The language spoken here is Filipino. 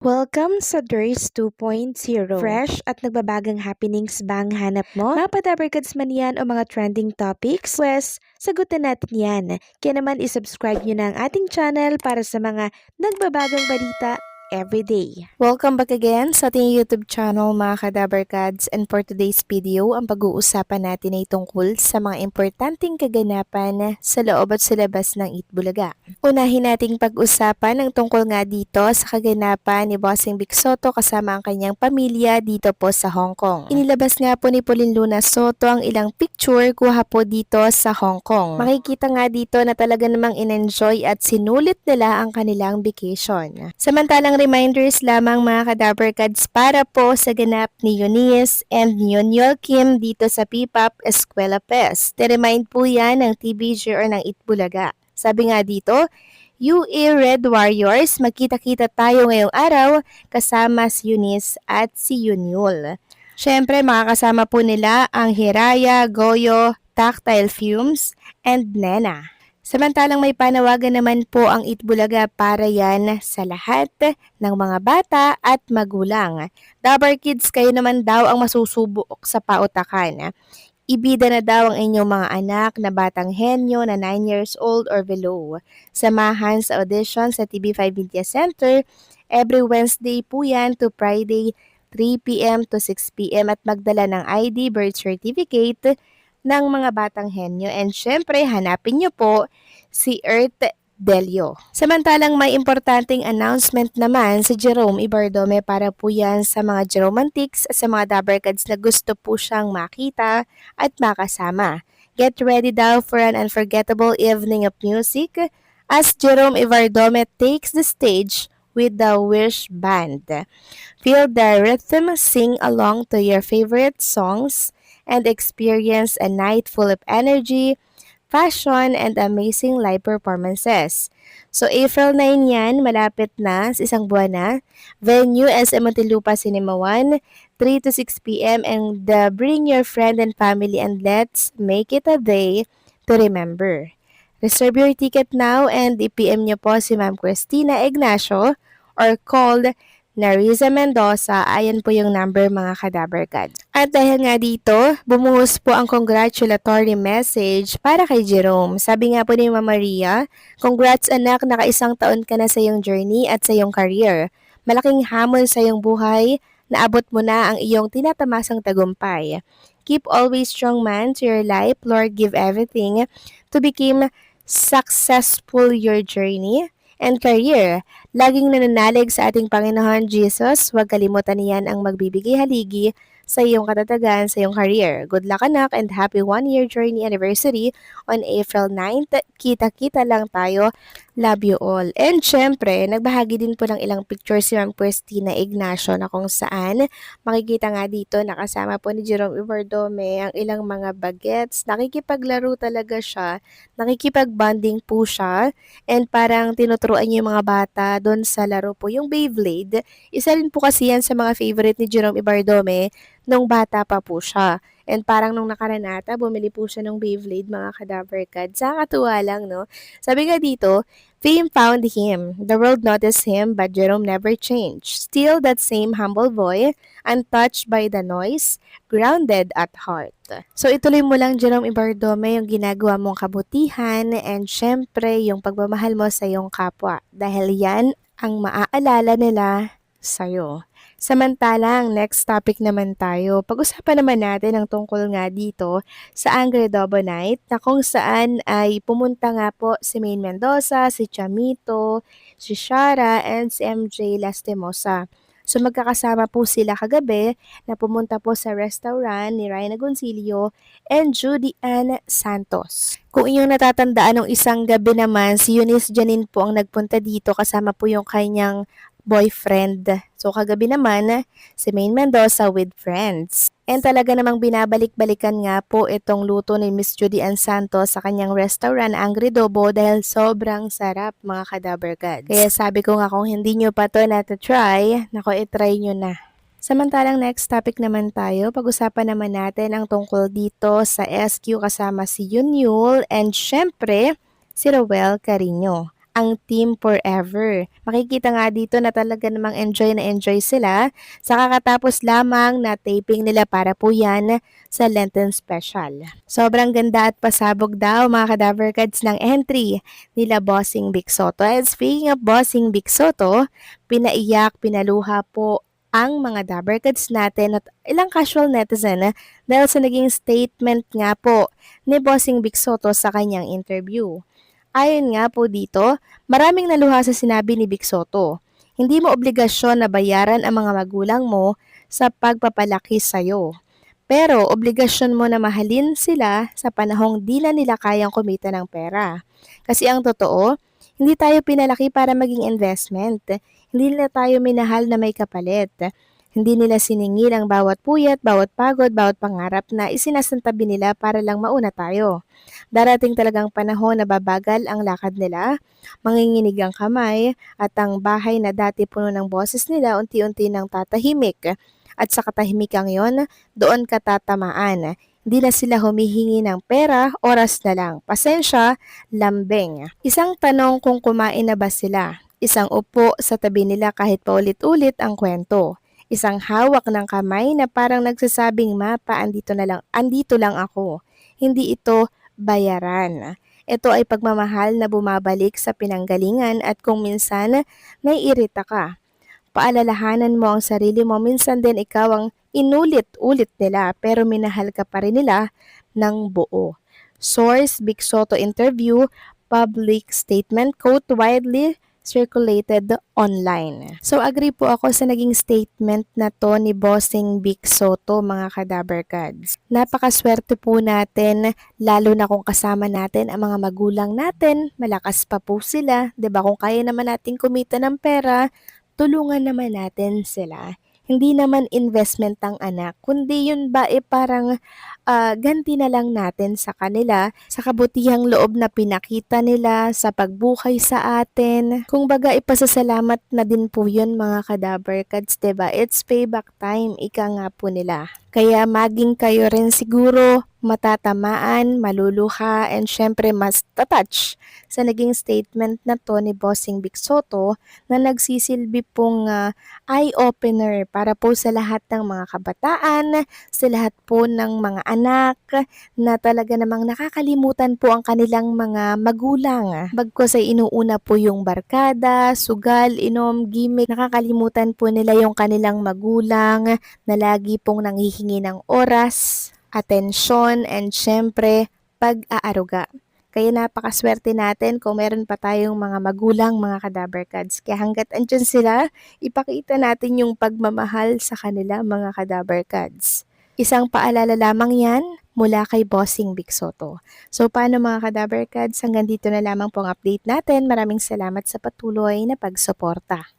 Welcome sa Durs 2.0. Fresh at nagbabagang happenings bang hanap mo? Mga padabarkads man yan o mga trending topics? Pwes, sagutin natin yan. Kaya naman isubscribe nyo na ang ating channel para sa mga nagbabagang balita everyday. Welcome back again sa ating YouTube channel mga kadabarkads, and for today's video, ang pag-uusapan natin ay tungkol sa mga importanteng kaganapan sa loob at sa labas ng Itbulaga. Unahin nating pag-usapan ang tungkol nga dito sa kaganapan ni Bossing Vic Soto kasama ang kanyang pamilya dito po sa Hong Kong. Inilabas nga po ni Pauline Luna Soto ang ilang picture kuha po dito sa Hong Kong. Makikita nga dito na talaga namang in-enjoy at sinulit nila ang kanilang vacation. Samantalang reminders lamang mga kadabarkads para po sa ganap ni Eunice and Nyonyol Kim dito sa P-Pop Eskwela Fest. Te-remind po yan ng TBJ or ng Itbulaga. Sabi nga dito, UA Red Warriors, magkita-kita tayo ngayong araw kasama si Eunice at si Yunyul. Siyempre makakasama po nila ang Hiraya, Goyo, Tactile Fumes, and Nena. Samantalang may panawagan naman po ang Itbulaga para yan sa lahat ng mga bata at magulang. Dabar Kids, kayo naman daw ang masusubok sa pautakan. Ibida na daw ang inyong mga anak na batang henyo na 9 years old or below. Samahan sa audition sa TV5 Media Center every Wednesday po yan to Friday 3 p.m. to 6 p.m. at magdala ng ID, birth certificate ng mga batang henyo. And syempre, hanapin nyo po si Earth Delio. Samantalang may importanteng announcement naman si Jerome Ibardome para po yan sa mga Jeromantics at sa mga Dabarkads na gusto po siyang makita at makasama. Get ready daw for an unforgettable evening of music as Jerome Ibardome takes the stage with the Wish Band. Feel the rhythm, sing along to your favorite songs, and experience a night full of energy, fashion, and amazing live performances. So April 9 yan, malapit na, sa isang buwan na. Venue SM Muntinlupa Cinema 1, 3 to 6 p.m. and bring your friend and family and let's make it a day to remember. Reserve your ticket now and i-PM nyo po si Ma'am Christina Ignacio or call Nariza Mendoza. Ayan po yung number mga kadabarkads. At dahil nga dito, bumuhos po ang congratulatory message para kay Jerome. Sabi nga po ni Mama Maria, congrats anak, naka-1 taon ka na sa iyong journey at sa iyong career. Malaking hamon sa iyong buhay, naabot mo na ang iyong tinatamasang tagumpay. Keep always strong man to your life. Lord, give everything to become successful your journey and career. Laging nananalig sa ating Panginoon Jesus, huwag kalimutan niyan ang magbibigay haligi sa iyong katatagan, sa iyong career. Good luck anak and happy 1-year journey anniversary on April 9th. Kita-kita lang tayo. Love you all. And syempre, nagbahagi din po ng ilang pictures si Ma'am Christina Ignacio na kung saan makikita nga dito nakasama po ni Jerome Ibardome ang ilang mga bagets. Nakikipaglaro talaga siya. Nakikipag-bonding po siya. And parang tinuturuan niyo yung mga bata doon sa laro po. Yung Beyblade, isa rin po kasi yan sa mga favorite ni Jerome Ibardome nung bata pa po siya. And parang nung nakaranata, bumili po siya ng Beyblade, mga kadabarkads. Nakakatuwa lang, no? Sabi nga dito, fame found him. The world noticed him, but Jerome never changed. Still that same humble boy, untouched by the noise, grounded at heart. So ituloy mo lang, Jerome Ibardome, yung ginagawa mong kabutihan and syempre yung pagmamahal mo sa iyong kapwa. Dahil yan ang maaalala nila sa'yo. Samantalang, next topic naman tayo. Pag-usapan naman natin ang tungkol nga dito sa Angry Double Night na kung saan ay pumunta nga po si Maine Mendoza, si Chamito, si Shara, and si MJ Lastimosa. So magkakasama po sila kagabi na pumunta po sa restaurant ni Ryan Agoncillo and Judy Ann Santos. Kung inyong natatandaan ng isang gabi naman, si Eunice Janine po ang nagpunta dito kasama po yung kanyang boyfriend. So kagabi naman, si Maine Mendoza with friends. And talaga namang binabalik-balikan nga po itong luto ni Miss Judy Ann Santos sa kanyang restaurant Angry Dobo dahil sobrang sarap mga kadabarkads. Kaya sabi ko nga kung hindi nyo pa to na-try, nako itry nyo na. Samantalang next topic naman tayo, pag-usapan naman natin ang tungkol dito sa SQ kasama si Yunyul and syempre si Rowel Carino. ang team forever. Makikita nga dito na talaga namang enjoy na enjoy sila sa kakatapos lamang na taping nila para po yan sa Lenten Special. Sobrang ganda at pasabog daw mga Kadaver Cards ng entry nila Bossing Vic Soto. And speaking of Bossing Vic Soto, pinaiyak, pinaluha po ang mga Dabber Cards natin at ilang casual netizen dahil sa naging statement nga po ni Bossing Vic Soto sa kanyang interview. Ayon nga po dito, maraming naluha sa sinabi ni Vic Soto. Hindi mo obligasyon na bayaran ang mga magulang mo sa pagpapalaki sa'yo. Pero obligasyon mo na mahalin sila sa panahong di na nila kayang kumita ng pera. Kasi ang totoo, hindi tayo pinalaki para maging investment. Hindi nila tayo minahal na may kapalit. Hindi nila siningil ang bawat puyat, bawat pagod, bawat pangarap na isinasantabi nila para lang mauna tayo. Darating talagang panahon na babagal ang lakad nila, manginginig ang kamay, at ang bahay na dati puno ng boses nila unti-unti nang tatahimik. At sa katahimikang yon, doon ka tatamaan. Hindi na sila humihingi ng pera, oras na lang. Pasensya, lambing. Isang tanong kung kumain na ba sila. Isang upo sa tabi nila kahit paulit-ulit ang kwento. Isang hawak ng kamay na parang nagsasabing mapa, andito lang ako. Hindi ito bayaran. Ito ay pagmamahal na bumabalik sa pinanggalingan at kung minsan naiirita ka. Paalalahanan mo ang sarili mo, minsan din ikaw ang inulit-ulit nila pero minahal ka pa rin nila ng buo. Source, Vic Soto interview, public statement, quote widely circulated online. So agree po ako sa naging statement na to ni Bossing Vic Soto mga Kadaver Cards. Napakaswerte po natin lalo na kung kasama natin ang mga magulang natin, malakas pa po sila, 'di ba? Kung kaya naman nating kumita ng pera, tulungan naman natin sila. Hindi naman investment ang anak, kundi yun ba parang ganti na lang natin sa kanila sa kabutihang loob na pinakita nila sa pagbuhay sa atin. Kung baga ipasasalamat na din po yun mga Kadaver Cards, diba? It's payback time, ika nga po nila. Kaya maging kayo rin siguro matatamaan, maluluha, and syempre mas tatouch sa naging statement na to ni Bossing Vic Soto na nagsisilbi pong eye-opener para po sa lahat ng mga kabataan, sa lahat po ng mga anak na talaga namang nakakalimutan po ang kanilang mga magulang. Bagkus ay inuuna po yung barkada, sugal, inom, gimmick. Nakakalimutan po nila yung kanilang magulang na lagi pong nanghihingi ng oras, atensyon, and syempre pag-aaruga. Kaya napakaswerte natin kung meron pa tayong mga magulang, mga Kadaver Cards. Kaya hanggat andyan sila, ipakita natin yung pagmamahal sa kanila, mga Kadaver Cards. Isang paalala lamang yan mula kay Bossing Vic Soto. So paano mga Kadaver Cards, hanggang dito na lamang pong update natin. Maraming salamat sa patuloy na pagsuporta.